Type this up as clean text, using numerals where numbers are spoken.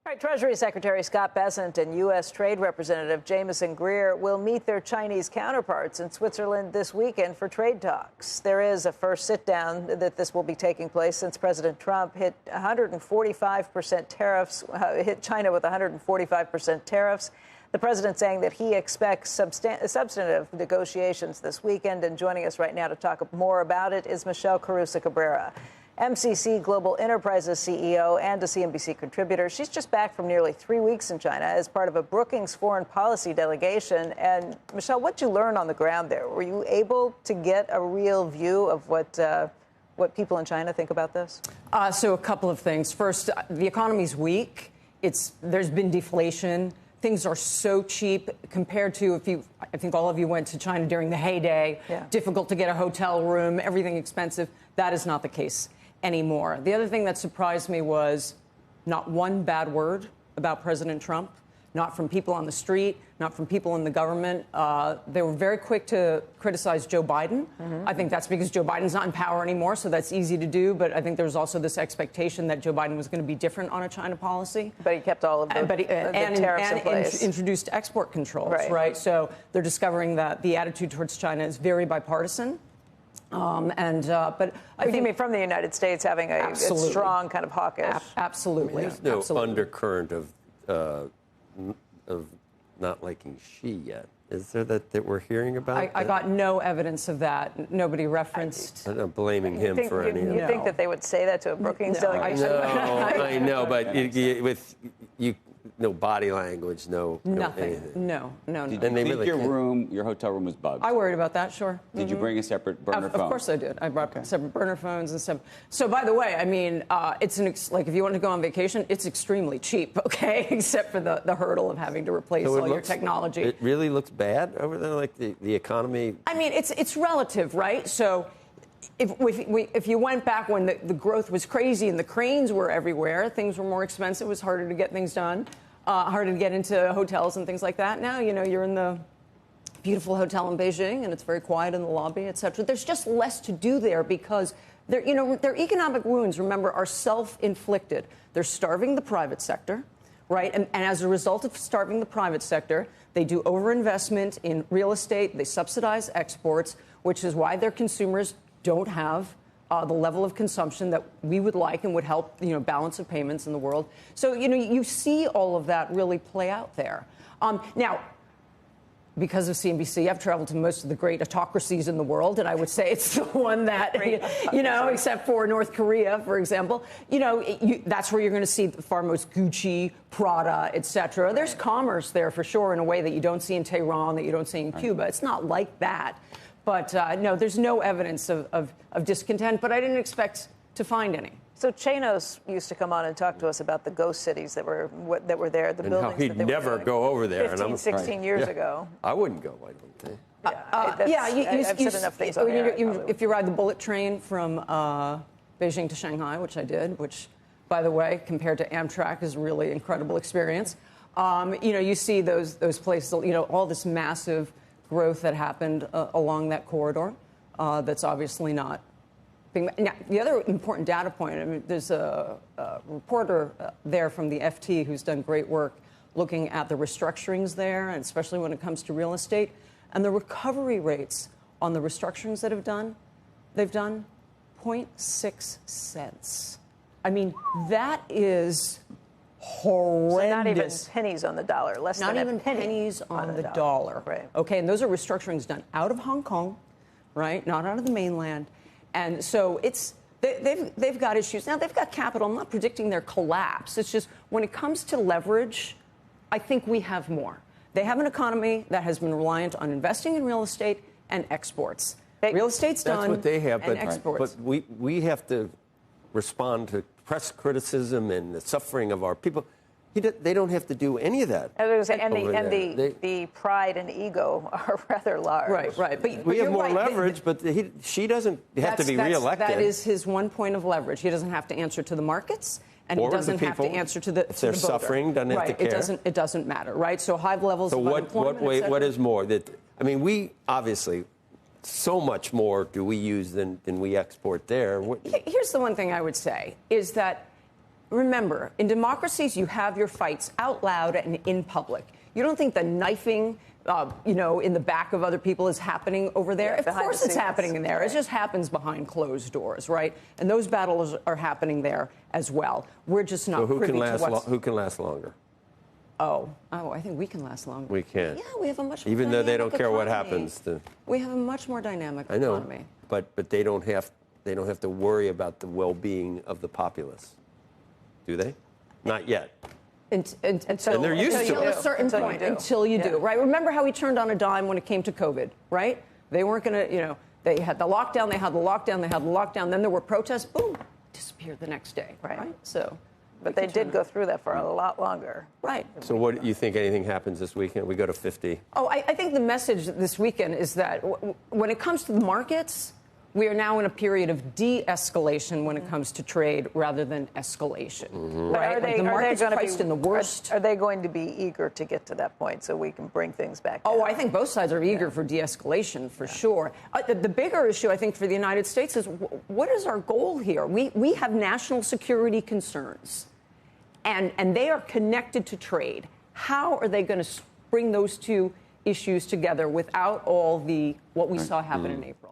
All right, Treasury Secretary Scott Bessent and U.S. Trade Representative Jamieson Greer will meet their Chinese counterparts in Switzerland this weekend for trade talks. There is a first sit-down that this will be taking place since President Trump hit 145% tariffs, hit China with 145% tariffs. The president saying that he expects substantive negotiations this weekend. And joining us right now to talk more about it is Michelle Caruso-Cabrera, MCC Global Enterprise CEO and a CNBC contributor. She's just back from nearly 3 weeks in China as part of a Brookings foreign policy delegation. And Michelle, what did you learn on the ground there? Were you able to get a real view of what people in China think about this? So a couple of things. First, the economy's weak. There's been deflation. Things are so cheap compared to I think all of you went to China during the heyday. Yeah. Difficult to get a hotel room, everything expensive. That is not the case anymore. The other thing that surprised me was not one bad word about President Trump, not from people on the street, not from people in the government. They were very quick to criticize Joe Biden. Mm-hmm. I think that's because Joe Biden's not in power anymore, so that's easy to do. But I think there was also this expectation that Joe Biden was going to be different on a China policy. But he kept all of the tariffs in place. Introduced export controls, right? So they're discovering that the attitude towards China is very bipartisan. But I think, you mean from the United States having a strong kind of hawkish? Absolutely. I mean, there's no undercurrent of not liking Xi yet. Is there that we're hearing about? I got no evidence of that. Nobody referenced. I'm not blaming him for any of it. You think that they would say that to a Brookings delegation? No, I know, but with no body language, nothing. No. Did you think your hotel room was bugged? I worried about that, sure. Did you bring a separate burner phone? Of course I did. I brought separate burner phones and stuff. So, by the way, I mean, it's like if you want to go on vacation, it's extremely cheap, okay, except for the hurdle of having to replace all your technology. It really looks bad over there, like the economy. I mean, it's relative, right? So if you went back when the growth was crazy and the cranes were everywhere, things were more expensive, it was harder to get things done, harder to get into hotels and things like that. Now, you're in the beautiful hotel in Beijing and it's very quiet in the lobby, et cetera. There's just less to do there because their economic wounds, remember, are self-inflicted. They're starving the private sector, right? And as a result of starving the private sector, they do overinvestment in real estate. They subsidize exports, which is why their consumers don't have the level of consumption that we would like and would help, balance of payments in the world. So, you see all of that really play out there. Now, because of CNBC, I've traveled to most of the great autocracies in the world, and I would say it's the one that, except for North Korea, for example, that's where you're going to see the far most Gucci, Prada, et cetera. There's commerce there for sure in a way that you don't see in Tehran, that you don't see in Cuba. It's not like that. But no, there's no evidence of discontent, but I didn't expect to find any. So Chanos used to come on and talk to us about the ghost cities that were there, the and buildings how he'd that they never were go over there. 15, 16 years ago. I wouldn't go, I don't think. I've said enough things on there. If you ride the bullet train from Beijing to Shanghai, which I did, which, by the way, compared to Amtrak is a really incredible experience, you see those places, all this massive growth that happened along that corridor that's obviously not being... Now, the other important data point, I mean, there's a reporter there from the FT who's done great work looking at the restructurings there, and especially when it comes to real estate, and the recovery rates on the restructurings that they've done 0.6 cents. I mean, that is horrendous. So not even pennies on the dollar, not even pennies on the dollar. Right. Okay, and those are restructurings done out of Hong Kong, right? Not out of the mainland. And so they've got issues. Now, they've got capital. I'm not predicting their collapse. It's just when it comes to leverage, I think we have more. They have an economy that has been reliant on investing in real estate and exports. Real estate's done. That's what they have, and exports. But we have to respond to press criticism and the suffering of our people. They don't have to do any of that. The pride and ego are rather large. Right. But we have more leverage, but she doesn't have to be reelected. That is his one point of leverage. He doesn't have to answer to the markets, and he doesn't have to answer to the if they're suffering, doesn't have to care. It doesn't matter, right? So high levels of unemployment. What is more? We obviously so much more do we use than we export there. Here's the one thing I would say is that remember, in democracies, you have your fights out loud and in public. You don't think the knifing, in the back of other people is happening over there? Yeah, of course it's happening in there. Right. It just happens behind closed doors, right? And those battles are happening there as well. We're just not privy to what's... Who can last longer? Oh, I think we can last longer. We can. Yeah, we have a much more Even though they don't care economy. what happens. We have a much more dynamic I know, economy. but they don't have to worry about the well-being of the populace, do they? Not yet. And they're used to until it. a certain point, until you do, right? Remember how we turned on a dime when it came to COVID, right? They weren't going to, they had the lockdown, they had the lockdown, they had the lockdown. Then there were protests, boom, disappeared the next day, right? So, but they did go through that for a lot longer. Right. So what do you think anything happens this weekend? We go to 50. Oh, I think the message this weekend is that when it comes to the markets, we are now in a period of de-escalation when it comes to trade rather than escalation. Mm-hmm. Right? The market's priced in the worst. Are they going to be eager to get to that point so we can bring things back down? Oh, I think both sides are eager for de-escalation, for sure. The bigger issue, I think, for the United States is what is our goal here? We have national security concerns, and they are connected to trade. How are they going to bring those two issues together without all what we saw happen in April?